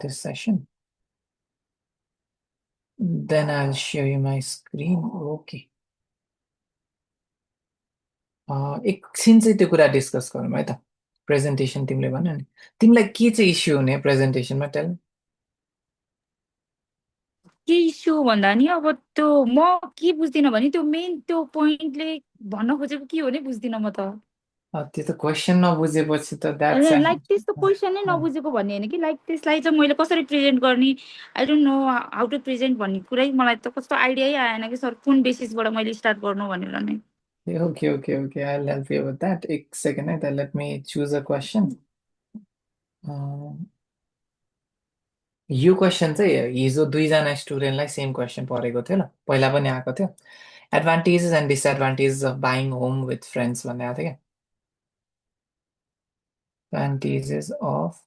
this session. Then I'll show you my screen. Okay. एकछिन चाहिँ त्यो कुरा डिस्कस गरौँ है त प्रेजेन्टेसन तिमीले भन्यो नि तिमीलाई के चाहिँ इस्यु हुने प्रेजेन्टेसनमा टेल के इस्यु भन्दा नि अब त्यो म के बुझ्दिनँ भने त्यो मेन त्यो पोइन्टले भन्न खोजेको के हो नि बुझ्दिनँ म त त्यो त क्वेसन नबुझेपछि त द्याट्स लाइक त्यस्तो क्वेसन नै नबुझेको भन्ने होइन कि लाइक त्यसलाई चाहिँ मैले कसरी प्रेजेन्ट गर्ने I don't know how to present भन्ने कुरै मलाई त कस्तो आइडियै आएन कि सर कुन बेसिसबाट मैले स्टार्ट गर्नु भनेर नै Okay, I'll help you with that. एक सेकेन्ड है त let me choose a question. यो क्वेसन चाहिँ हिजो दुईजना स्टुडेन्टलाई सेम क्वेसन परेको थियो ल पहिला पनि आएको थियो advantages and disadvantages of buying home with friends भन्ने आएको थियो क्या advantages of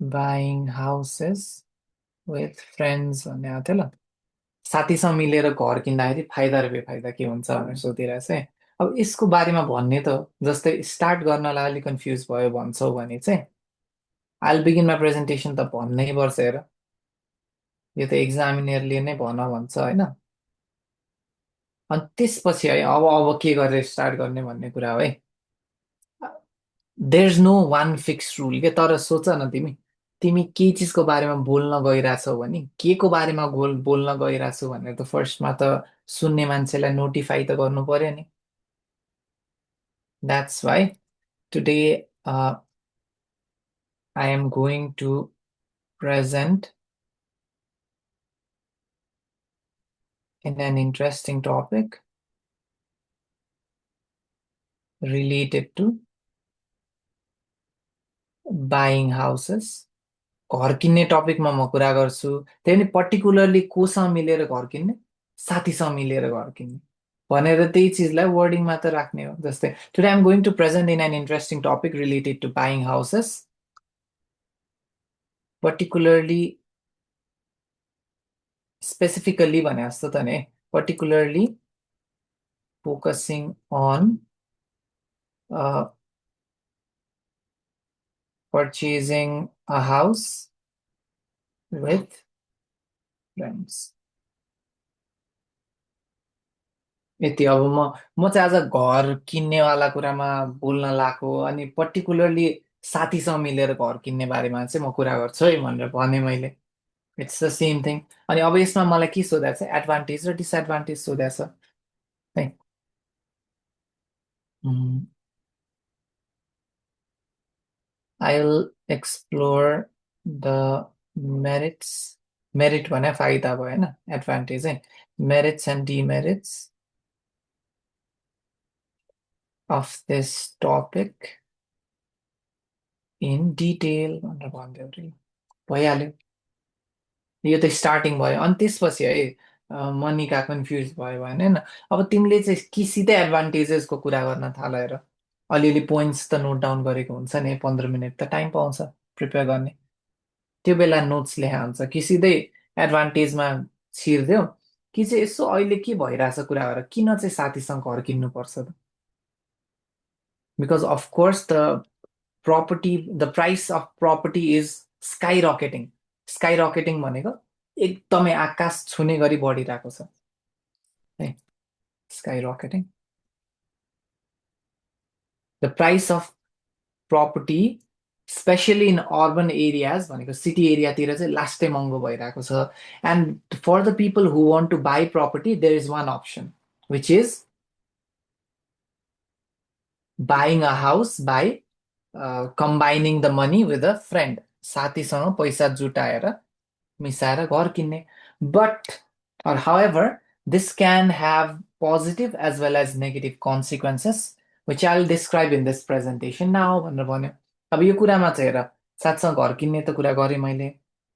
buying houses with friends भन्ने आएको थियो ल साथीसँग मिलेर घर किन्दाखेरि फाइदा र बेफाइदा के हुन्छ भनेर सोधिरहेको चाहिँ अब यसको बारेमा भन्ने त जस्तै स्टार्ट गर्नलाई अलिक कन्फ्युज भयो भन्छौ भने चाहिँ आइल बिगिन माई प्रेजेन्टेसन त भन्नै पर्छ हेर यो त एक्जामिनरले नै भन भन्छ होइन अनि त्यसपछि है अब के गरेर स्टार्ट गर्ने भन्ने कुरा हो है there is no one fix rule के तर सोच न तिमी तिमी केही चिजको बारेमा बोल्न गइरहेछौ भने के को बारेमा बोल्न गइरहेछौ भनेर त फर्स्टमा त सुन्ने मान्छेलाई नोटिफाई त गर्नु पर्यो नि that's why today I am going to present in an interesting topic related to buying houses. घर किन्ने टपिकमा म कुरा गर्छु त्यही पनि पर्टिकुलरली कोसँग मिलेर घर किन्ने साथीसँग मिलेर घर किन्ने भनेर त्यही चिजलाई वर्डिङमा त राख्ने हो जस्तै today I am going to present in an interesting topic related to buying houses particularly specifically भने जस्तो त नि particularly focusing on purchasing a house with friends. यति अब म चाहिँ आज घर किन्नेवाला कुरामा बोल्न लागेको अनि पर्टिकुलरली साथीसँग मिलेर घर किन्ने बारेमा चाहिँ म कुरा गर्छु है भनेर भने मैले इट्स द सेम थिङ अनि अब यसमा मलाई के सोधेको छ एडभान्टेज र डिसएडभान्टेज सोधेको छ है I'll explore the merits merit भने फाइदा भयो होइन एडभान्टेज है merits and demerits of this topic in detail भनेर भनिदियो रे भइहाल्यो यो त स्टार्टिङ भयो अनि त्यसपछि है मनिका कन्फ्युज भयो भने होइन अब तिमीले चाहिँ कि सिधै एडभान्टेजेसको कुरा गर्न थाल हेर अलिअलि पोइन्ट्स त नोट डाउन गरेको हुन्छ नि 15 मिनट त टाइम पाउँछ प्रिपेयर गर्ने त्यो बेला नोट्स लेखा हुन्छ कि सिधै एडभान्टेजमा छिर्दियो कि चाहिँ यसो अहिले के भइरहेछ कुरा गरेर किन चाहिँ साथीसँग घर किन्नुपर्छ त because of course the price of property is sky rocketing भनेको एकदमै आकाश छुने गरी बढिरहेको छ है sky rocketing the price of property especially in urban areas भनेको सिटी एरियातिर चाहिँ लास्टै महँगो भइरहेको छ and for the people who want to buy property there is one option which is buying a house by combining the money with a friend साथीसँग पैसा जुटाएर मिसाएर घर किन्ने but or however this can have positive as well as negative consequences which I'll describe in this presentation now भनेर भन्यो अब यो कुरामा चाहिँ हेर साथसँग घर किन्ने त कुरा गरेँ मैले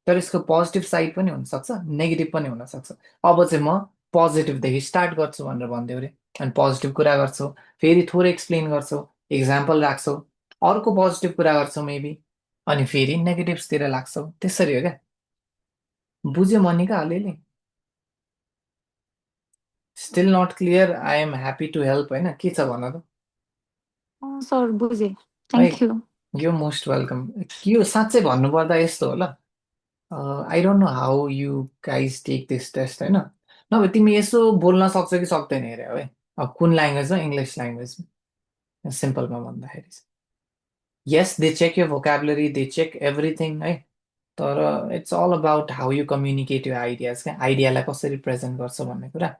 तर यसको पोजिटिभ साइड पनि हुनसक्छ नेगेटिभ पनि हुनसक्छ अब चाहिँ म पोजिटिभदेखि स्टार्ट गर्छु भनेर भनिदियो अरे अनि पोजिटिभ कुरा गर्छु फेरि थोरै एक्सप्लेन गर्छु इक्जाम्पल राख्छौ अर्को पोजिटिभ कुरा गर्छौ मेबी अनि फेरि नेगेटिभ्सतिर लाग्छौ त्यसरी हो क्या बुझ्यो मनिका अलिअलि still not clear I am happy to help होइन के छ भन त सर बुझेँ है थ्याङ्क यू यो मोस्ट वेलकम यो साँच्चै भन्नुपर्दा यस्तो हो ल I don't know how you guys take this test होइन, नभए तिमी यसो बोल्न सक्छ कि सक्दैन हेरे है, अब कुन ल्याङ्ग्वेजमा, इङ्ग्लिस ल्याङ्ग्वेजमा, सिम्पलमा भन्दाखेरि चाहिँ yes they check your vocabulary, they check everything है, तर it's all about how you communicate you ideas क्या, आइडियालाई कसरी प्रेजेन्ट गर्छ भन्ने कुरा।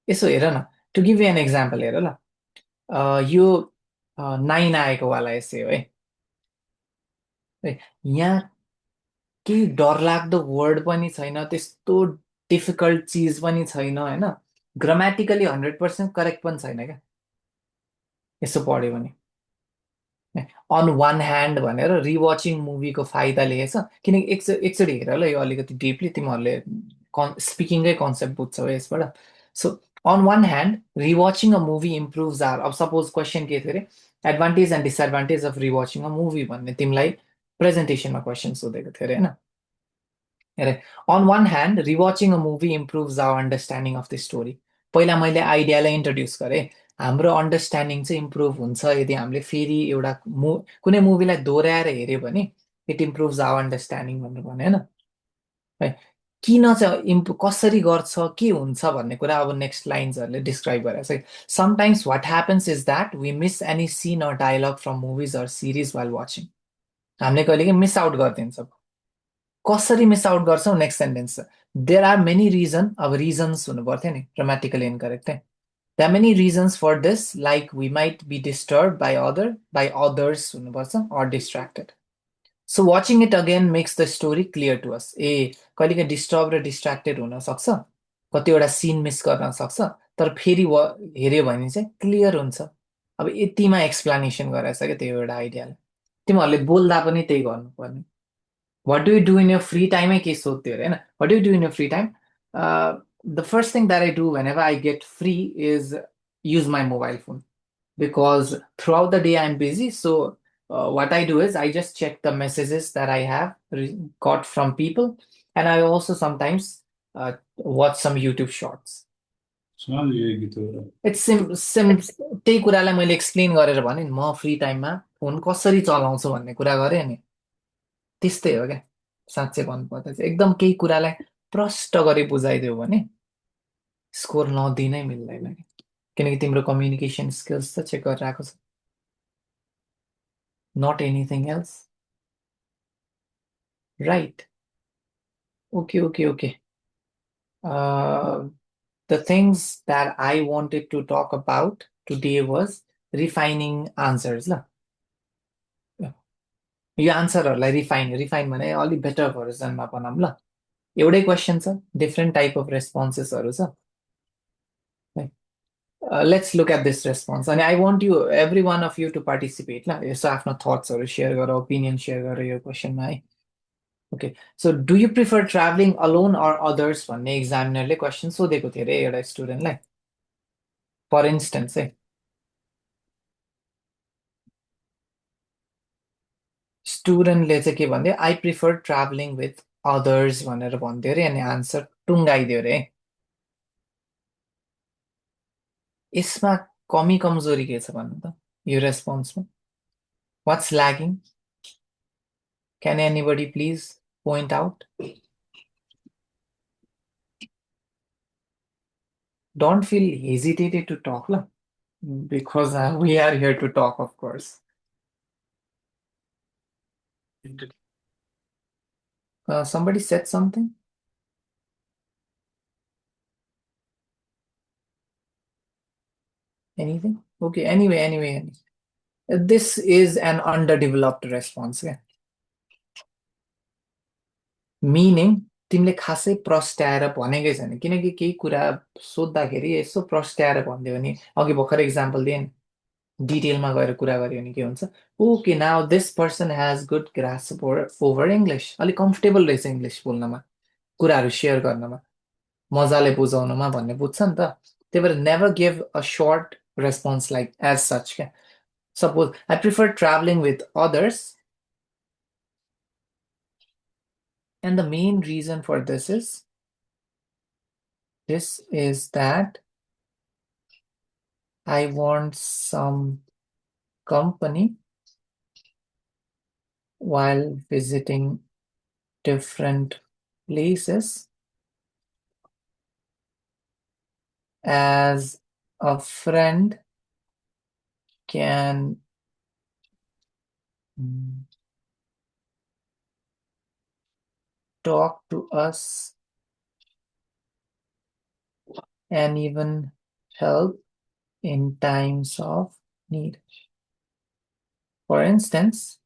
यसो हेर न, to give you an example हेर ल, यो नाइन आएकोवाला यसै हो है, यहाँ केही डरलाग्दो वर्ड पनि छैन, त्यस्तो डिफिकल्ट चिज पनि छैन होइन, ग्रामेटिकली 100% करेक्ट पनि छैन क्या, यसो पढ्यो भने। अन वान ह्यान्ड भनेर रिवाचिङ मुभीको फाइदा लिएछ, किनकि एकचोटि हेर ल यो अलिकति डिपली, तिमीहरूले स्पिकिङकै कन्सेप्ट बुझ्छौ यसबाट। So on one hand rewatching a movie improves our, अब सपोज क्वेसन के थियो अरे, advantage and disadvantage of rewatching a movie भन्ने तिमीलाई प्रेजेन्टेसनमा क्वेसन सोधेको थियो अरे होइन, हेरे, on one hand rewatching a movie improves our understanding of the story, पहिला मैले आइडियालाई इन्ट्रोड्युस गरेँ, हाम्रो अन्डरस्ट्यान्डिङ चाहिँ इम्प्रुभ हुन्छ यदि हामीले फेरि एउटा कुनै मुभीलाई दोहोऱ्याएर हेऱ्यो भने इट इम्प्रुभ्स आवर अन्डरस्ट्यान्डिङ भनेर भने होइन है, किन चाहिँ कसरी गर्छ के हुन्छ भन्ने कुरा अब नेक्स्ट लाइन्सहरूले डिस्क्राइब गरेको छ। Sometimes what happens is that we miss any scene or dialogue from movies or series while watching, हामीले कहिले कि मिस आउट गरिदिन्छ, कसरी मिस आउट गर्छौ next sentence, there are many reason, अब रिजन्स हुनु पर्थ्यो नि, ग्रामेटिकली इनकरेक्ट है, there are many reasons for this like we might be disturb by others हुनुपर्छ or distracted, so watching it again makes the story clear to us, ए कहिलेकाहीँ disturb र distracted हुन सक्छ, कतिवटा सिन मिस गर्न सक्छ, तर फेरि हेऱ्यो भने चाहिँ क्लियर हुन्छ। अब यतिमा एक्सप्लानेसन गराएछ क्या त्यो एउटा आइडियालाई, तिमीहरूले बोल्दा पनि त्यही गर्नुपर्ने। what do you do in your free time है के सोध्थ्यो अरे होइन, what do you do in your free time, the first thing that I do whenever I get free is use my mobile phone, because throughout the day I'm busy, so what I do is I just check the messages that I have got from people, and I also sometimes watch some YouTube shorts. It's SIM त्यही कुरालाई मैले explain गरेर भने नि, म free टाइममा phone कसरी चलाउँछु भन्ने कुरा गरेँ नि, त्यस्तै हो क्या, साँच्चै भन्नुपर्दा चाहिँ एकदम केही कुरालाई प्रष्ट गरी बुझाइदियो भने स्कोर नदिनै मिल्दैन, किनकि तिम्रो कम्युनिकेसन स्किल्स त चेक गरेर आएको छ, not anything else, right. Okay okay okay, the things that I wanted to talk about today was refining answers ल, यो आन्सरहरूलाई रिफाइन रिफाइन भने अलिक बेटर भर्जनमा बनाऊँ ल, एउटै क्वेसन छ डिफ्रेन्ट टाइप अफ रेस्पोन्सेसहरू छ, let's look at this response, अनि I want you every one of you to participate ल, यसो आफ्नो थट्सहरू सेयर गर, ओपिनियन सेयर गर यो क्वेसनमा है। Okay, so do you prefer travelling alone or others भन्ने इक्जामिनरले क्वेसन सोधेको थियो अरे एउटा स्टुडेन्टलाई, फर इन्स्टेन्स है, स्टुडेन्टले चाहिँ के भन्यो, I prefer travelling with others भनेर भन्थ्यो अरे, अनि आन्सर टुङ्गाइदियो अरे, यसमा कमी कमजोरी के छ भन्नु त यो रेस्पोन्समा, what's lagging, can anybody please point out, don't feel hesitated to talk ल, because we are here to talk, of course. Somebody said something? Anything? Okay, anyway. This is an underdeveloped response. Yeah? Meaning, तिमीले खासै प्रस्ट्याएर भनेकै छैन, किनकि केही कुरा सोद्धाखेरि यसो प्रस्ट्याएर भनिदियो भने, अघि भर्खर इक्जाम्पल दिएँ नि, डिटेलमा गएर कुरा गऱ्यो भने के हुन्छ, okay now this person has good grasp over English, अलिक कम्फर्टेबल रहेछ इङ्ग्लिस बोल्नमा, कुराहरू सेयर गर्नमा, मजाले बुझाउनुमा भन्ने बुझ्छ नि त, त्यही भएर never give a short response like as such क्या, suppose I prefer travelling with others, and the main reason for this is that I want some company while visiting different places as a friend can talk to us and even help in times of need. For instance,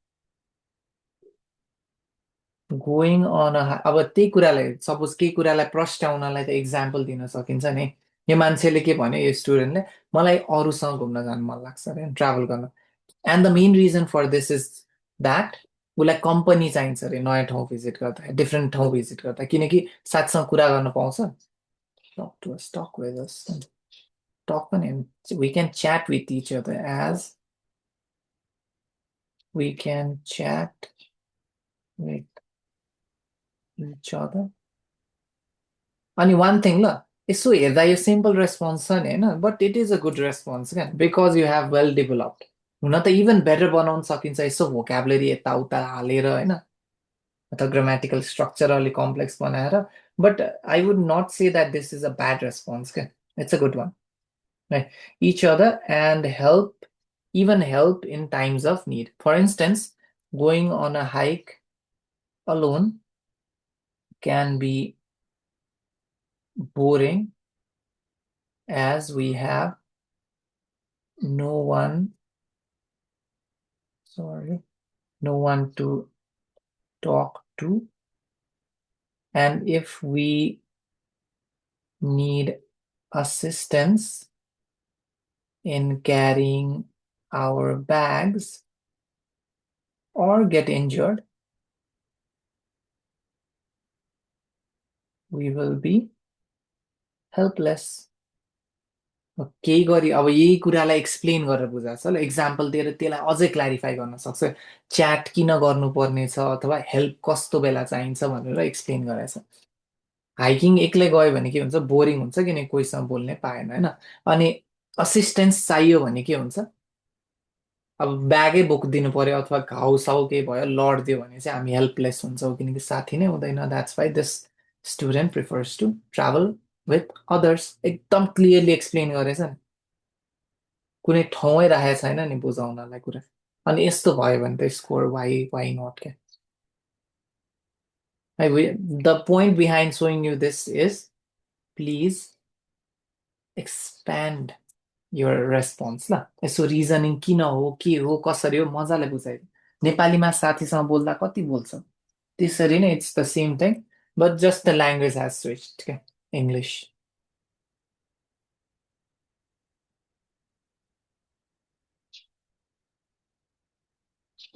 going on a अब त्यही कुरालाई suppose केही कुरालाई प्रस्ट्याउनलाई त example दिन सकिन्छ नि यो मान्छेले के भन्यो यो स्टुडेन्टले मलाई अरूसँग घुम्न जानु मन लाग्छ अरे ट्राभल गर्न and the main reason for this is that उसलाई कम्पनी चाहिन्छ अरे नयाँ ठाउँ भिजिट गर्दा डिफ्रेन्ट ठाउँ भिजिट गर्दा किनकि साथीसँग कुरा गर्न पाउँछ talk to us talk with us talk पनि we can chat with each other as we can chat with each other अनि वान थिङ ल यसो हेर्दा यो सिम्पल रेस्पोन्स छ नि होइन but it is a good response क्या because you have well developed हुन त इभन बेटर बनाउन सकिन्छ यसो भोक्याबुलरी यताउता हालेर होइन अथवा ग्रामेटिकल स्ट्रक्चर अलिक कम्प्लेक्स बनाएर but I would not say that this is a bad response क्या it's a good one right each other and help even help in times of need for instance going on a hike alone can be boring as we have no one sorry no one to talk to and if we need assistance in carrying our bags or get injured we will be helpless केही गरी अब यही कुरालाई explain गरेर बुझाएको छ ल example दिएर त्यसलाई अझै क्ल्यारिफाई गर्न सक्छ च्याट किन गर्नुपर्ने छ अथवा हेल्प कस्तो बेला चाहिन्छ भनेर एक्सप्लेन गरेछ हाइकिङ एक्लै गयो भने के हुन्छ बोरिङ हुन्छ किनकि कोहीसँग बोल्नै पाएन होइन अनि असिस्टेन्स चाहियो भने के हुन्छ अब ब्यागै बोकिदिनु पर्यो अथवा घाउ साउ केही भयो लडिदियो भने चाहिँ हामी हेल्पलेस हुन्छौँ किनकि साथी नै हुँदैन that's why this student prefers to travel with others एकदम क्लियरली एक्सप्लेन गरेछ नि कुनै ठाउँै राखेको छैन नि बुझाउनलाई कुरा अनि यस्तो भयो भने त स्कोर वाइ नट क्या the point behind showing you this is please expand your response ल यसो रिजनिङ किन हो के हो कसरी हो मजाले बुझाइदियो नेपालीमा साथीसँग बोल्दा कति बोल्छ त्यसरी नै it's the same thing but just the language has switched क्या इङ्ग्लिस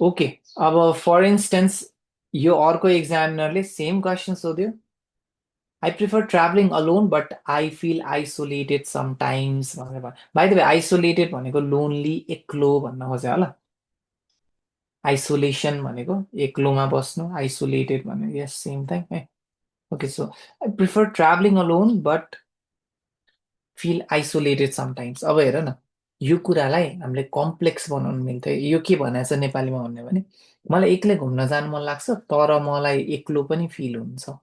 ओके अब फर इन्स्टेन्स यो अर्को एक्जामिनरले सेम क्वेसन सोध्यो I prefer traveling alone, but I feel isolated sometimes. By the way, isolated भनेको lonely, एक्लो भन्न खोज्यो होला आइसोलेसन भनेको एक्लोमा बस्नु आइसोलेटेड भनेको यस सेम थिङ है okay so I prefer travelling alone but feel isolated sometimes अब हेर न यो कुरालाई हामीले कम्प्लेक्स बनाउनु मिल्थ्यो यो के भनेको छ नेपालीमा भन्यो भने मलाई एक्लै घुम्न जानु मन लाग्छ तर मलाई एक्लो पनि फिल हुन्छ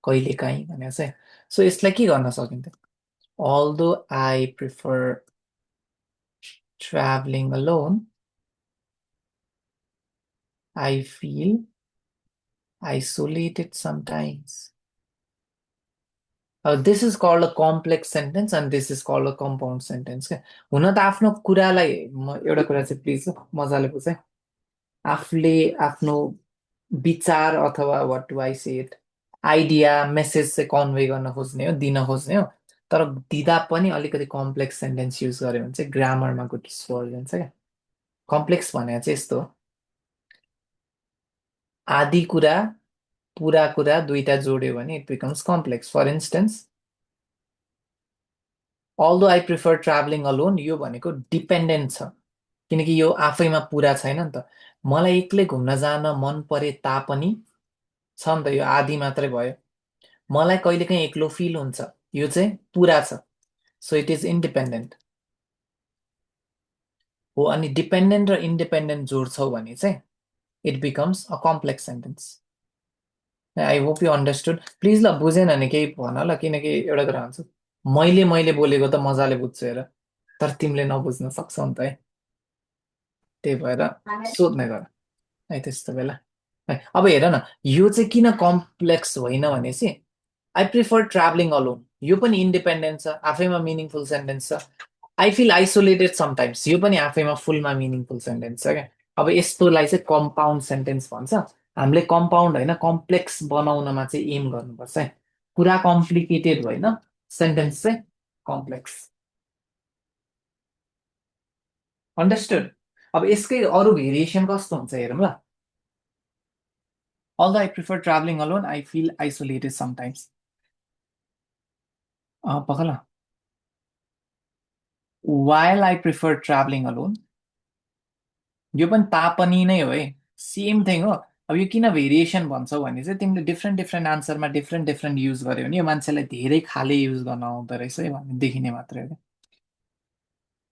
कहिलेकाहीँ भनेको चाहिँ सो यसलाई के गर्न सकिन्थ्यो although I prefer traveling alone, I feel isolated sometimes. This is called a complex sentence and this is called a compound sentence. क्या हुन त आफ्नो कुरालाई म एउटा कुरा चाहिँ प्लिज मजाले बुझेँ आफूले आफ्नो विचार अथवा what do I say it idea message चाहिँ कन्भे गर्न खोज्ने हो दिन खोज्ने हो तर दिँदा पनि अलिकति कम्प्लेक्स सेन्टेन्स युज गर्यो भने चाहिँ ग्रामरमा गुड स्कोर दिन्छ क्या कम्प्लेक्स भनेको चाहिँ यस्तो हो आदि कुरा पुरा कुरा दुईटा जोड्यो भने it becomes complex for instance although I prefer travelling alone यो भनेको डिपेन्डेन्ट छ किनकि यो आफैमा पुरा छैन नि त मलाई एक्लै घुम्न जान मन परे तापनि छ नि त यो आदि मात्रै भयो मलाई कहिलेकाहीँ एक्लो फिल हुन्छ यो चाहिँ पुरा छ सो इट इज इन्डिपेन्डेन्ट हो अनि डिपेन्डेन्ट र इन्डिपेन्डेन्ट जोड्छौ भने चाहिँ it becomes a complex sentence I hope you understood. Please ल, बुझेन भने केही भन ल, किनकि एउटा कुरा हुन्छ, मैले बोलेको त मजाले बुझ्छु हेर, तर तिमीले नबुझ्न सक्छौ नि त है, त्यही भएर सोध्ने गर है त्यस्तो बेला है। अब हेर न, यो चाहिँ किन कम्प्लेक्स होइन भनेपछि, आई प्रिफर ट्राभलिङ अलोन, यो पनि इन्डिपेन्डेन्ट छ, आफैमा मिनिङफुल सेन्टेन्स छ। आई फिल आइसोलेटेड समटाइम्स, यो पनि आफैमा फुलमा मिनिङफुल सेन्टेन्स छ क्या। अब यस्तोलाई चाहिँ कम्पाउन्ड सेन्टेन्स भन्छ। हामीले कम्पाउन्ड होइन कम्प्लेक्स बनाउनमा चाहिँ एम गर्नुपर्छ है। कुरा कम्प्लिकेटेड होइन, सेन्टेन्स चाहिँ कम्प्लेक्स। अन्डरस्टुड। अब यसकै अरू भेरिएसन कस्तो हुन्छ हेरौँ ल। Although I prefer traveling alone, I feel isolated sometimes. पकल, while I prefer traveling alone, यो पनि तापनि नै हो है, सेम थिङ हो। अब यो किन भेरिएसन भन्छौ भने चाहिँ तिमीले डिफ्रेन्ट डिफ्रेन्ट आन्सरमा डिफ्रेन्ट डिफ्रेन्ट युज गर्यो भने यो मान्छेलाई धेरै खाले युज गर्न आउँदो रहेछ है भन्ने देखिने मात्रै हो।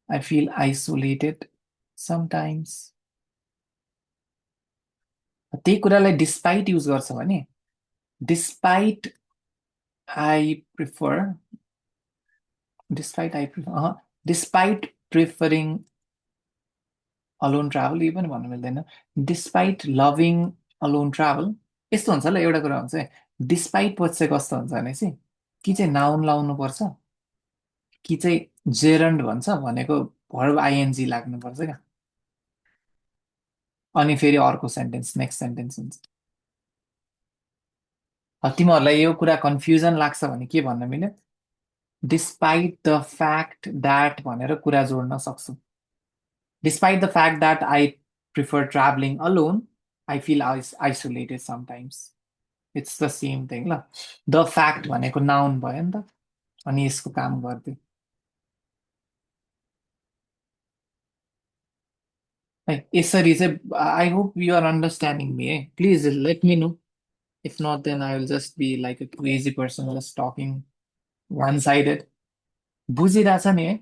आई फिल आइसोलेटेड समटाइम्स, त्यही कुरालाई डिस्पाइट युज गर्छ भने, despite I prefer, despite preferring alone travel, यो पनि भन्नु मिल्दैन। डिस्पाइट लभिङ अलोन ट्राभल, यस्तो हुन्छ ल, एउटा कुरा हुन्छ है, डिस्पाइट पछि चाहिँ कस्तो हुन्छ भने चाहिँ कि चाहिँ नाउन लाउनु पर्छ, कि चाहिँ जेरन्ड भन्छ भनेको भर्ब आइएनजी लाग्नुपर्छ क्या, अनि फेरि अर्को सेन्टेन्स नेक्स्ट सेन्टेन्स हुन्छ। तिमीहरूलाई यो कुरा कन्फ्युजन लाग्छ भने के भन्न मिल्यो, डिस्पाइट द फ्याक्ट द्याट भनेर कुरा जोड्न सक्छु। Despite the fact that I prefer travelling alone, I feel isolated sometimes, it's the same thing ल। द फ्याक्ट भनेको नाउन भयो नि त, अनि यसको काम गरिदियो है। यसरी चाहिँ I hope you are understanding me है, please let me know, if not then I will just be like a crazy person just talking one sided. बुझिरहेछ नि है,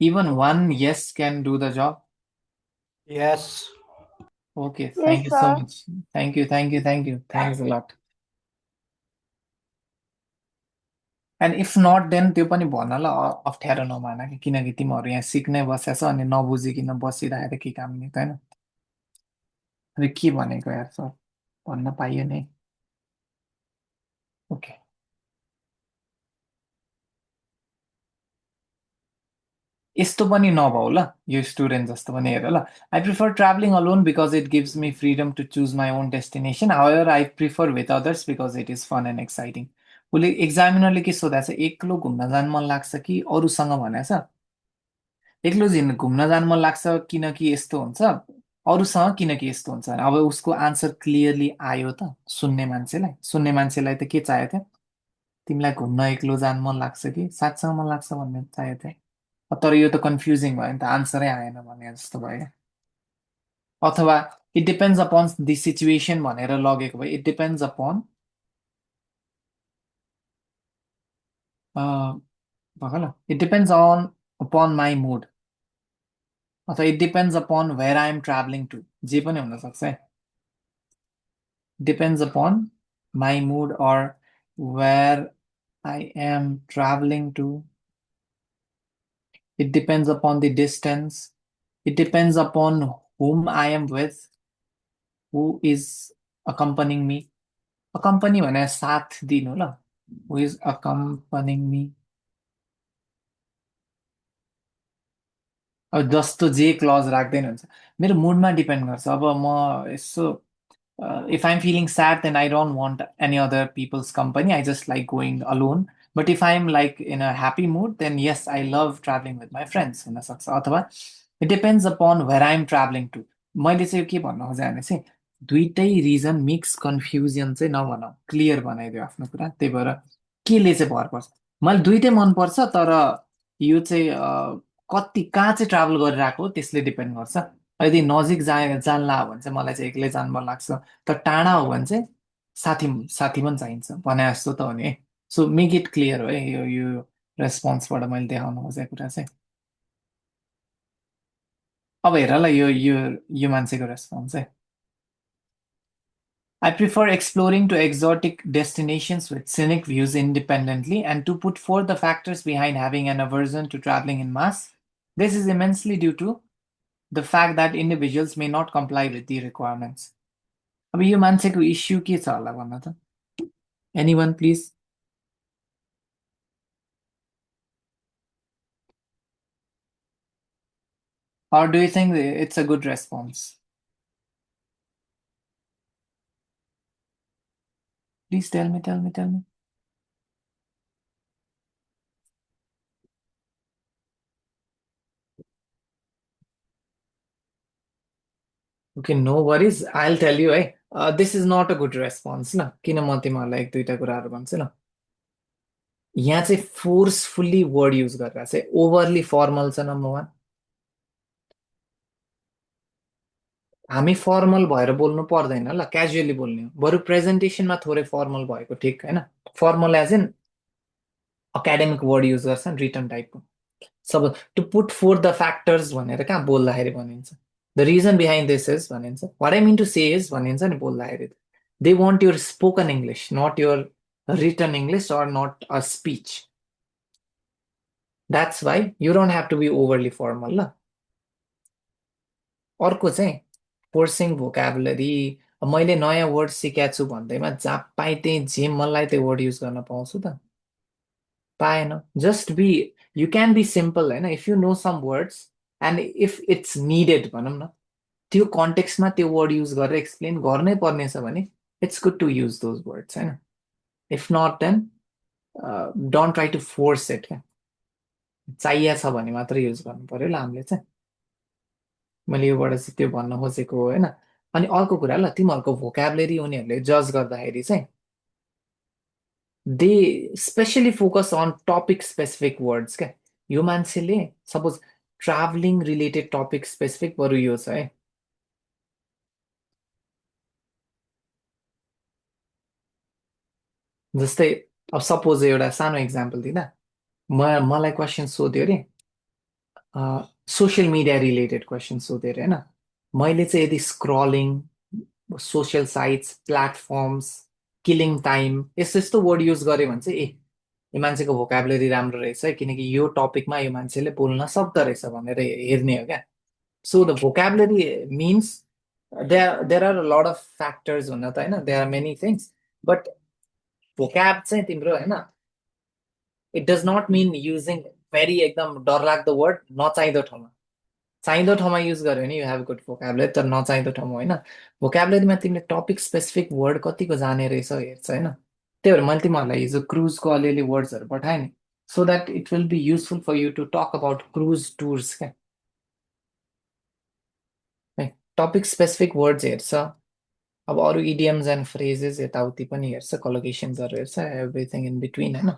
even one yes can do the job. Yes. Okay, Yes, thank you so sir. Much, thank you thank you thank you, thanks a lot. And if not then त्यो पनि भन ल, अप्ठ्यारो नमान कि, किनकि तिमीहरू यहाँ सिक्नै बसेछ अनि नबुझिकन बसिरहेर के काम नि त होइन। अरे के भनेको यार सर, भन्न पाइयो नि। ओके, यस्तो पनि नभऊ ल, यो स्टुडेन्ट जस्तो पनि हेर ल। I prefer travelling alone because it gives me freedom to choose my own destination, however I prefer with others because it is fun and exciting. उसले एक्जामिनरले के सोधाछ, एक्लो घुम्न जानु मन लाग्छ कि अरूसँग भनेछ। एक्लो घुम्न जानु मन लाग्छ किनकि यस्तो हुन्छ, अरूसँग किनकि यस्तो हुन्छ। अब उसको आन्सर क्लियरली आयो त सुन्ने मान्छेलाई त के चाहिएको थियो, तिमीलाई घुम्न एक्लो जानु मन लाग्छ कि साथसँग मन लाग्छ भन्ने चाहिएको थियो। तर यो त कन्फ्युजिङ भयो नि त, आन्सरै आएन भने जस्तो भयो। अथवा it depends upon the situation भनेर लगेको भए, इट डिपेन्ड्स अपन भन, it depends on upon my mood, अथवा it depends upon where I am travelling to, जे पनि हुनसक्छ है। Depends upon my mood or where I am traveling to. It depends upon the distance. It depends upon whom I am with, who is accompanying me. Accompany भने साथ दिनु ल, who is accompanying me. अब जस्तो जे clause राख्दैन हुन्छ, मेरो मुडमा डिपेन्ड गर्छ। अब म यसो if I'm feeling sad, then I don't want any other people's company. I just like going alone. But if I'm like in a happy mood, then yes, I love traveling with my friends. अथवा it depends upon where I'm traveling to. मैले चाहिँ के भन्नु खोजेँ भने चाहिँ दुइटै reason mix confusion चाहिँ नबनाऊ, क्लियर बनाइदियो आफ्नो कुरा। त्यही भएर केले चाहिँ भर पर्छ, मलाई दुइटै मनपर्छ, तर यो चाहिँ कति कहाँ चाहिँ ट्राभल गरिरहेको हो त्यसले डिपेन्ड गर्छ। यदि नजिक जानला हो भने चाहिँ मलाई चाहिँ एक्लै जानु मन लाग्छ, तर टाढा हो भने चाहिँ साथी साथी पनि चाहिन्छ भने जस्तो त हो नि है। सो मेक इट क्लियर हो है, यो रेस्पोन्सबाट मैले देखाउनु खोजेको कुरा चाहिँ। अब हेर ल, यो मान्छेको रेस्पोन्स है, I prefer exploring to exotic destinations with scenic views independently and to put forth the factors behind having an aversion to traveling in mass. This is immensely due to the fact that individuals may not comply with the requirements. अब यो मान्छेको issue के छ होला भन्न त? Anyone please? Or do you think it's a good response? Please tell me, tell me, tell me. Okay, no worries. I'll tell you, this is not a good response. ल किन म तिमीहरूलाई एक दुईटा कुराहरू भन्छु ल यहाँ चाहिँ फोर्सफुल्ली वर्ड युज गरेर चाहिँ ओभरली फर्मल छ नम्बर वान हामी फर्मल भएर बोल्नु पर्दैन ल क्याजुअली बोल्ने हो बरु प्रेजेन्टेसनमा थोरै फर्मल भएको ठिक होइन formal as in academic word use गर्छन् रिटर्न टाइपको सब to put forth the factors भनेर कहाँ बोल्दाखेरि भनिन्छ the reason behind this is भनिन्छ what I mean to say is भनिन्छ नि बोल्दाखेरि they want your spoken English not your written English or not a speech that's why you don't have to be overly formal ल अर्को चाहिँ forcing vocabulary मैले नयाँ word सिकेको छु भन्दैमा जहाँ पाएँ त्यही जे मलाई त्यो वर्ड युज गर्न पाउँछु त पाएन just be you can be simple होइन if you know some words and if it's needed भनौँ न त्यो कन्टेक्स्टमा त्यो वर्ड युज गरेर एक्सप्लेन गर्नै पर्नेछ भने it's good to use those words होइन if not then don't try to force it क्या चाहिएको छ भने मात्रै युज गर्नु पर्यो ल हामीले चाहिँ मैले योबाट चाहिँ त्यो भन्न खोजेको हो होइन अनि अर्को कुरा ल तिमीहरूको भोकाबुलरी उनीहरूले जज गर्दाखेरि चाहिँ they specially focus on topic specific words क्या यो मान्छेले suppose travelling related topic specific बरु यो छ है जस्तै अब सपोज एउटा सानो इक्जाम्पल दिँदा मलाई क्वेसन सोध्यो अरे सोसियल मिडिया रिलेटेड क्वेसन सोध्यो अरे होइन मैले चाहिँ यदि scrolling social sites platforms killing time यस्तो यस्तो वर्ड युज गरेँ भने चाहिँ यो मान्छेको भोकाबुलरी राम्रो रहेछ है किनकि यो टपिकमा यो मान्छेले बोल्न सक्दो रहेछ भनेर हेर्ने हो क्या so the vocabulary means there are lot of factors हुन त होइन there are many things but vocab चाहिँ तिम्रो होइन it does not mean using very एकदम डरलाग्दो वर्ड नचाहिँदो ठाउँमा चाहिँदो ठाउँमा युज गर्यो भने यु हेभ गुड भोकाबुलरी तर नचाहिँदो ठाउँमा होइन भोकाबुलरीमा तिमीले टपिक स्पेसिफिक वर्ड कतिको जाने रहेछ हेर्छ होइन त्यही भएर मैले तिमीहरूलाई हिजो क्रुजको अलिअलि वर्ड्सहरू पठाएँ नि so that it will be useful for you to talk about cruise tours क्या है टपिक स्पेसिफिक वर्ड्स हेर्छ अब अरू इडियम्स एन्ड फ्रेजेस यताउति पनि हेर्छ कलोकेसन्सहरू हेर्छ एभ्रिथिङ इन बिट्विन होइन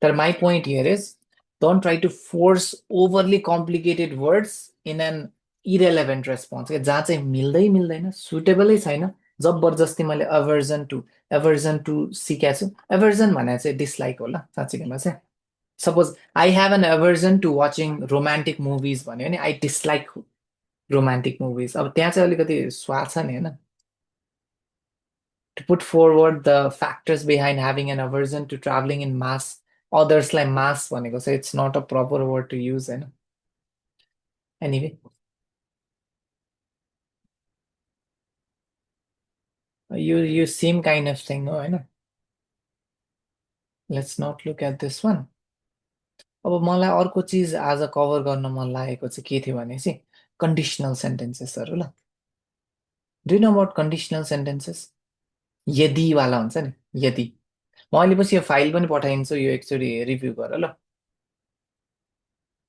तर my point here is don't try to force overly complicated words in an irrelevant response जहाँ चाहिँ मिल्दैन सुटेबलै छैन जबरजस्ती मैले एभर्जन टु सिकेको छु एभर्जन भने चाहिँ डिसलाइक होला साँच्चीमा चाहिँ suppose I have an aversion to watching romantic movies भन्यो भने आई डिसलाइक रोमान्टिक मुभिज अब त्यहाँ चाहिँ अलिकति स्वाद छ नि होइन to put forward the factors behind having an aversion to traveling in mass others like mass भनेको चाहिँ it's not a proper word to use होइन anyway you same kind of thing हो होइन let's not look at this one अब मलाई अर्को चिज आज कभर गर्न मन लागेको चाहिँ के थियो भने चाहिँ कन्डिसनल सेन्टेन्सेसहरू ल do you know about conditional sentences यदिवाला हुन्छ नि यदि म अहिले पछि यो फाइल पनि पठाइदिन्छु यो एकचोटि रिभ्यू गर ल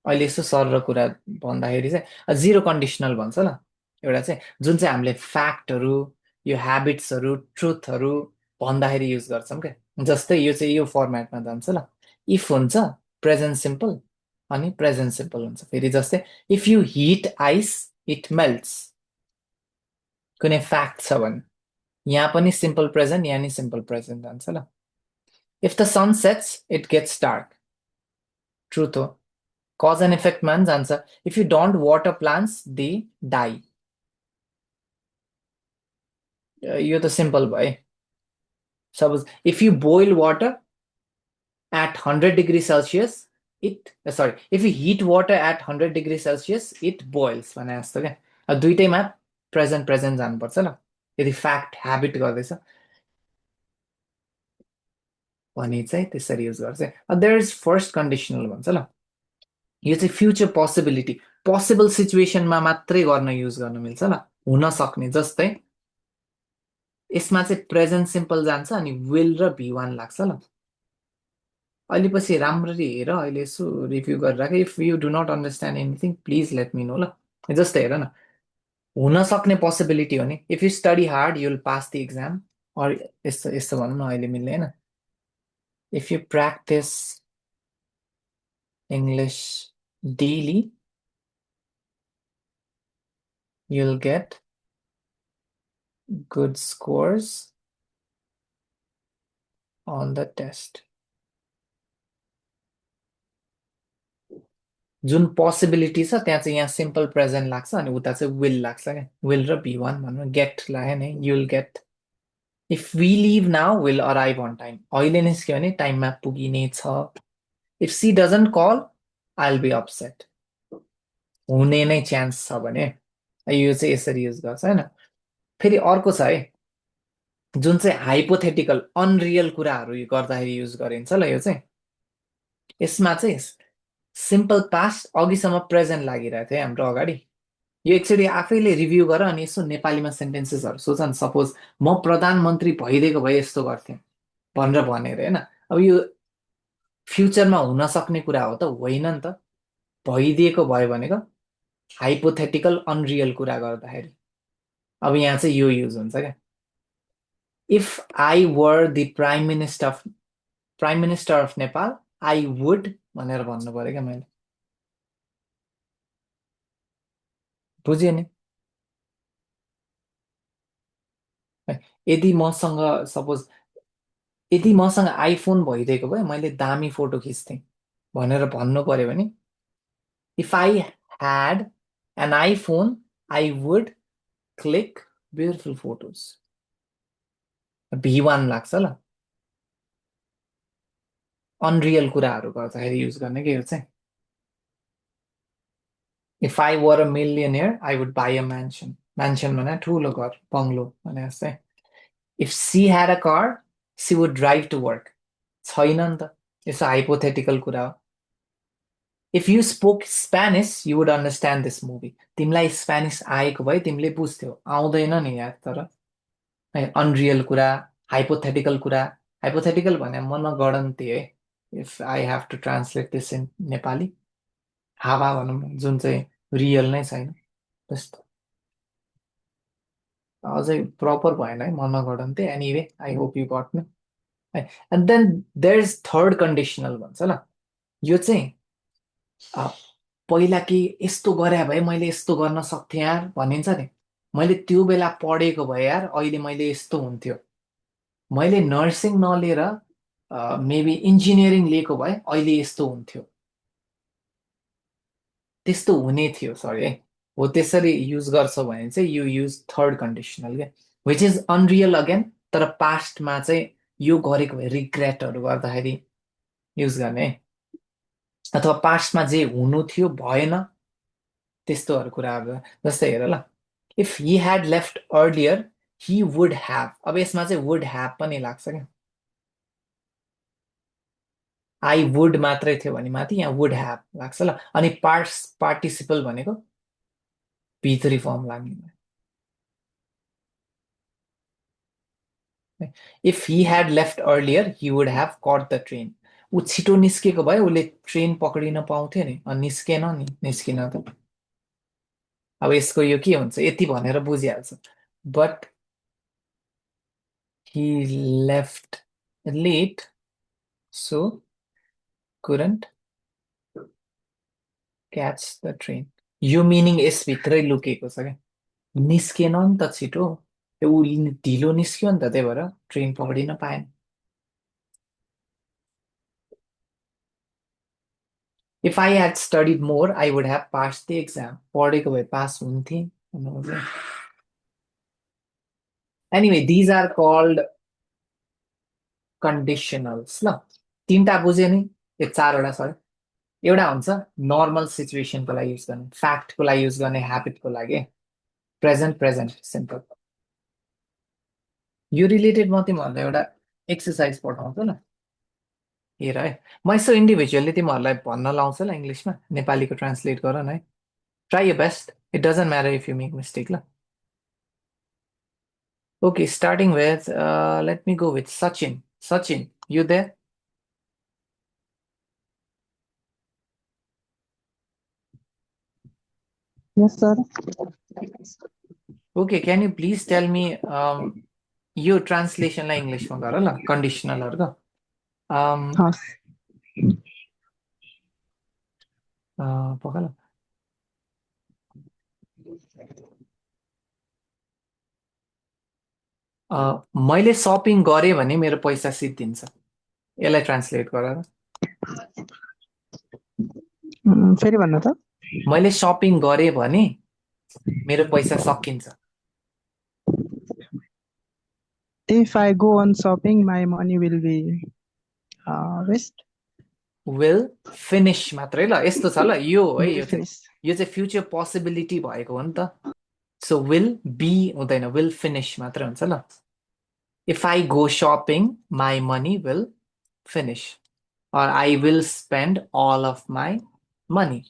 अहिले यसो सर र कुरा भन्दाखेरि चाहिँ जिरो कन्डिसनल भन्छ ल एउटा चाहिँ जुन चाहिँ हामीले फ्याक्टहरू यो ह्याबिट्सहरू ट्रुथहरू भन्दाखेरि युज गर्छौँ क्या जस्तै यो चाहिँ यो फर्मेटमा जान्छ ल इफ हुन्छ प्रेजेन्ट सिम्पल अनि प्रेजेन्ट सिम्पल हुन्छ फेरि जस्तै if you hit ice it melts कुनै फ्याक्ट छ भने यहाँ पनि सिम्पल प्रेजेन्ट यहाँ नि सिम्पल प्रेजेन्ट जान्छ ल if the sun sets it gets dark truth हो कज एन्ड इफेक्ट मान जान्छ if you don't water plants they die यो त सिम्पल भयो. Suppose if you boil water at 100 degrees Celsius, if you heat water at 100 degrees Celsius, it boils भने जस्तो क्या. अब दुइटैमा प्रेजेन्ट प्रेजेन्ट जानुपर्छ ल, यदि फ्याक्ट ह्याबिट गर्दैछ भने चाहिँ त्यसरी युज गर्छ. देयर इज फर्स्ट कन्डिसनल भन्छ ल. यो चाहिँ फ्युचर पोसिबिलिटी, पोसिबल सिचुएसनमा मात्रै गर्न युज गर्न मिल्छ ल, हुन सक्ने. जस्तै यसमा चाहिँ प्रेजेन्ट सिम्पल जान्छ अनि विल र भी1 लाग्छ ल. अहिले पछि राम्ररी हेर, अहिले यसो रिभ्यू गरेर राख. If you do not understand anything please let me know ल. जस्तै हेर न, हुन सक्ने पोसिबिलिटी हो नि, if you study hard you will pass the exam. Or यस्तो यस्तो भनौँ न, अहिले मिल्ने होइन. If you practise English daily you will get good scores on the test. जुन पोसिबिलिटी छ त्यहाँ चाहिँ यहाँ सिम्पल प्रेजेन्ट लाग्छ अनि उता चाहिँ विल लाग्छ क्या. विल र भी1 भनौँ, गेट लाग्यो नि, you will get. If we leave now will arrive on time. अहिले निस्क्यो भने टाइममा पुगिने छ. If she doesn't call I will be upset. हुने नै चान्स छ भने यो चाहिँ यसरी युज गर्छ होइन. फेरि अर्को छ है, जुन चाहिँ हाइपोथेटिकल अनरियल कुराहरू गर्दाखेरि युज गरिन्छ ल. यो चाहिँ यसमा चाहिँ सिम्पल पास्ट अघिसम्म प्रेजेन्ट लागिरहेको थियो हाम्रो अगाडि. यो एकचोटि आफैले रिभ्यू गर अनि यसो नेपालीमा सेन्टेन्सेसहरू सोच न. सपोज म प्रधानमन्त्री भइदिएको भए यस्तो गर्थेँ भनेर भनेर होइन. अब यो फ्युचरमा हुन सक्ने कुरा हो त होइन नि त. भइदिएको भयो भनेको हाइपोथेटिकल अनरियल कुरा गर्दाखेरि. अब यहाँ चाहिँ यो युज हुन्छ क्या. If I were the prime minister of Nepal I would भनेर भन्नु पर्यो क्या मैले. बुझ्यो नि. यदि मसँग सपोज यदि मसँग आइफोन भइदिएको भए मैले दामी फोटो खिच्थेँ भनेर भन्नु पर्यो भने if I had an iPhone I would click beautiful photos. भी1 लाग्छ ल. अनरियल कुराहरू गर्दाखेरि युज गर्ने के यो चाहिँ. If I were a millionaire I would buy a mansion. Mansion भने ठुलो घर, बङ्गलो भने जस्तै. If she had a car she would drive to work. छैन नि त, यसो हाइपोथेटिकल कुरा हो. If you spoke Spanish you would understand this movie. तिमीलाई स्पेनिस आएको भए तिमीले बुझ्थ्यौ. आउँदैन नि यार. तर अनरियल कुरा, हाइपोथेटिकल कुरा. हाइपोथेटिकल भने मनगढन्ती है. If I have to translate this in Nepali, हावा भनौँ, जुन चाहिँ रियल नै छैन त्यस्तो. अझै प्रपर भएन है, मनगढन्ती. Anyway I hope you got me. And then there is third conditional भन्छ ल. यो चाहिँ पहिला कि यस्तो गरे भए मैले यस्तो गर्न सक्थेँ यार भनिन्छ नि. मैले त्यो बेला पढेको भए यार अहिले मैले यस्तो हुन्थ्यो. मैले नर्सिङ नलिएर मेबी इन्जिनियरिङ लिएको भए अहिले यस्तो हुन्थ्यो, त्यस्तो हुने थियो. सरी है. हो त्यसरी युज गर्छौ भने चाहिँ यु युज थर्ड कन्डिसनल क्या. विच इज अनरियल अगेन, तर पास्टमा चाहिँ यो गरेको भए रिग्रेटहरू गर्दाखेरि युज गर्ने है. अथवा पास्टमा जे हुनु थियो भएन त्यस्तोहरू कुराहरू. जस्तै हेर ल, if he had left earlier he would have. अब यसमा चाहिँ वुड ह्याभ पनि लाग्छ क्या. आई वुड मात्रै थियो भने माथि यहाँ वुड ह्याभ लाग्छ ल. अनि पार्टिसिपल भनेको भी3 फर्म लाग्ने. If he had left earlier he would have cut the train. ऊ छिटो निस्केको भए उसले ट्रेन पक्रिन पाउँथ्यो नि. अनि निस्केन नि, निस्किन त. अब यसको यो के हुन्छ यति भनेर बुझिहाल्छ. But he left late so couldn't catch the train. यो मिनिङ यसभित्रै लुकेको छ क्या. निस्केन नि त छिटो, ऊ ढिलो निस्क्यो नि त, त्यही भएर ट्रेन पक्रिन पाएन. If I had studied more I would have pass the exam. पढेको भए पास हुन्थे. Anyway, these are called conditionals ल तीनटा बुझ्यो नि यो चारवटा सरी एउटा हुन्छ नर्मल सिचुएसनको लागि युज गर्ने फ्याक्टको लागि युज गर्ने ह्याबिटको लागि प्रेजेन्ट प्रेजेन्ट सिम्पल यो रिलेटेड म तिमीहरूलाई एउटा एक्सर्साइज पठाउँछु ल हेर है म यसो इन्डिभिजुअली तिमीहरूलाई भन्न लाउँछु ल इङ्ग्लिसमा नेपालीको ट्रान्सलेट गर न है try your best it doesn't matter if you make mistake ल okay starting with let me go with Sachin Sachin you there Yes, sir. Okay can you please tell me यो ट्रान्सलेसनलाई इङ्ग्लिसमा गर ल कन्डिसनलहरूको Yes. पकाल मैले सपिङ गरेँ भने मेरो पैसा सिद्धिन्छ यसलाई ट्रान्सलेट गर र फेरि भन्नु त मैले सपिङ गरेँ भने मेरो पैसा सकिन्छ If I go on shopping, my money will be waste. Will finish मात्रै ल यस्तो छ ल यो है Will यो चाहिँ finish. यो चाहिँ फ्युचर पोसिबिलिटी भएको हो नि त सो विल बी हुँदैन विल फिनिश मात्रै हुन्छ ल if I go shopping my money will finish or I will spend all of my money.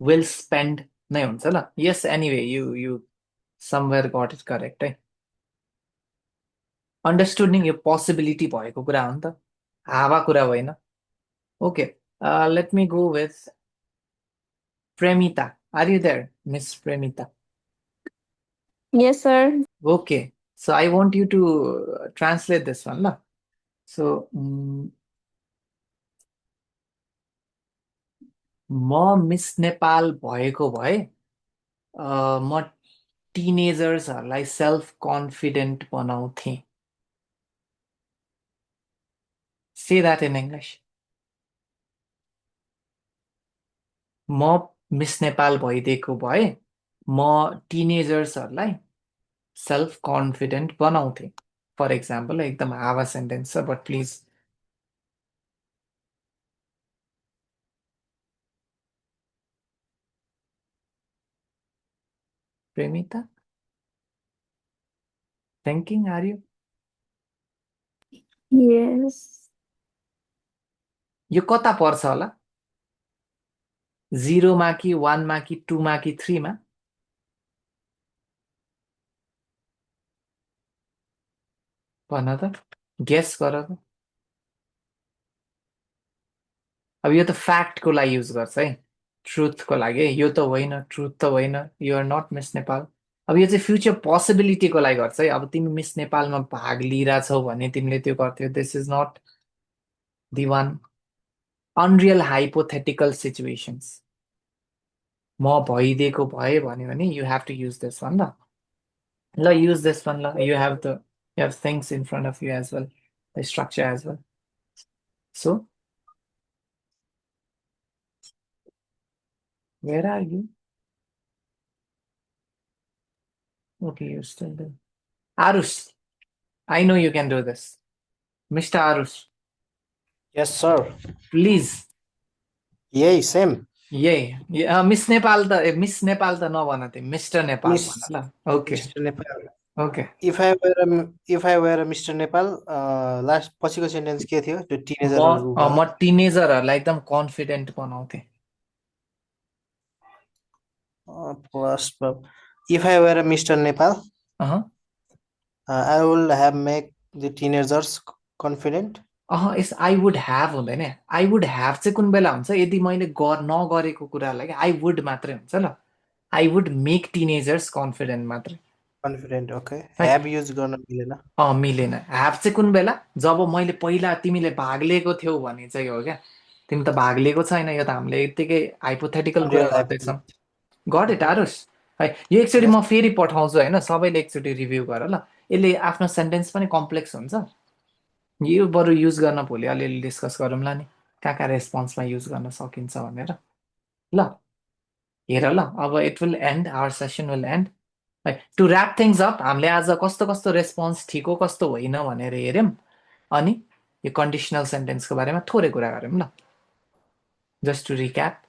Will spend नै हुन्छ ल yes anyway you somewhere got it correct है understood नि यो पोसिबिलिटी भएको कुरा हो नि त हावा कुरा होइन okay let me go with Premita are you there Miss Premita Yes, sir. okay so I want you to translate this one ल so म मिस नेपाल भएको भए म टिनेजर्सहरूलाई सेल्फ कन्फिडेन्ट बनाउँथे से द्याट इन इङ्ग्लिस म मिस नेपाल भइदिएको भए म टिनेजर्सहरूलाई सेल्फ कन्फिडेन्ट बनाउँथे फर इक्जाम्पल एकदम हावा सेन्टेन्स छ but please Premita thinking are you Yes. यो कता पर्छ होला 0 मा कि 1 मा कि 2 मा कि 3 मा भन त गेस गर त अब यो त फ्याक्टको लागि युज गर्छ है ट्रुथको लागि यो त होइन ट्रुथ त होइन you are not miss Nepal अब यो चाहिँ फ्युचर पोसिबिलिटीको लागि गर्छ है अब तिमी मिस नेपालमा भाग लिइरहेछौ भने तिमीले त्यो गर्थ्यौ this is not the one unreal hypothetical situations म भइदिएको भए भन्यो भने you have to use this one ल युज दिस वान ल you have things in front of you as well the structure as well so where are you okay you're still there Arush I know you can do this Mr. Arush Yes, sir. please Yay, same. यही miss Nepal त नभन तिमी mister Nepal Miss भन ल okay Mr. Nepal. Okay If I were a Mr. Nepal, last पछिको sentence के थियो त्यो टिनेजरहरू म टिनेजरहरूलाई एकदम confident बनाउँथे plus if I were a Mr. Nepal, अह I would have make the teenagers confident. Yes I would have हुँदैन I would have चाहिँ कुन बेला हुन्छ यदि मैले नगरेको कुरालाई आई वुड मात्रै हुन्छ ल I would make teenagers confident मात्रै Confident, okay. Right. Have use गर्न मिलेन. मिलेन ह्याभ चाहिँ कुन बेला जब मैले पहिला तिमीले भाग लिएको थियौ भने चाहिँ हो क्या तिमी त भाग लिएको छैन यो त हामीले यत्तिकै हाइपोथेटिकल कुरा Unreal गर्दैछौँ hypothetical. गट इट आरुस है यो एकचोटि Yes. म फेरि पठाउँछु होइन सबैले एकचोटि रिभ्यू गर ल यसले आफ्नो सेन्टेन्स पनि कम्प्लेक्स हुन्छ यो बरु युज गर्न भोलि अलिअलि डिस्कस गरौँला नि कहाँ रेस्पोन्समा युज गर्न सकिन्छ भनेर ल हेर ल अब it will end our session will end है टु ऱ्याप थिङ्स अप हामीले आज कस्तो कस्तो रेस्पोन्स ठिक हो कस्तो होइन भनेर हेऱ्यौँ अनि यो कन्डिसनल सेन्टेन्सको बारेमा थोरै कुरा गरौँ ल जस्ट टु रिक्याप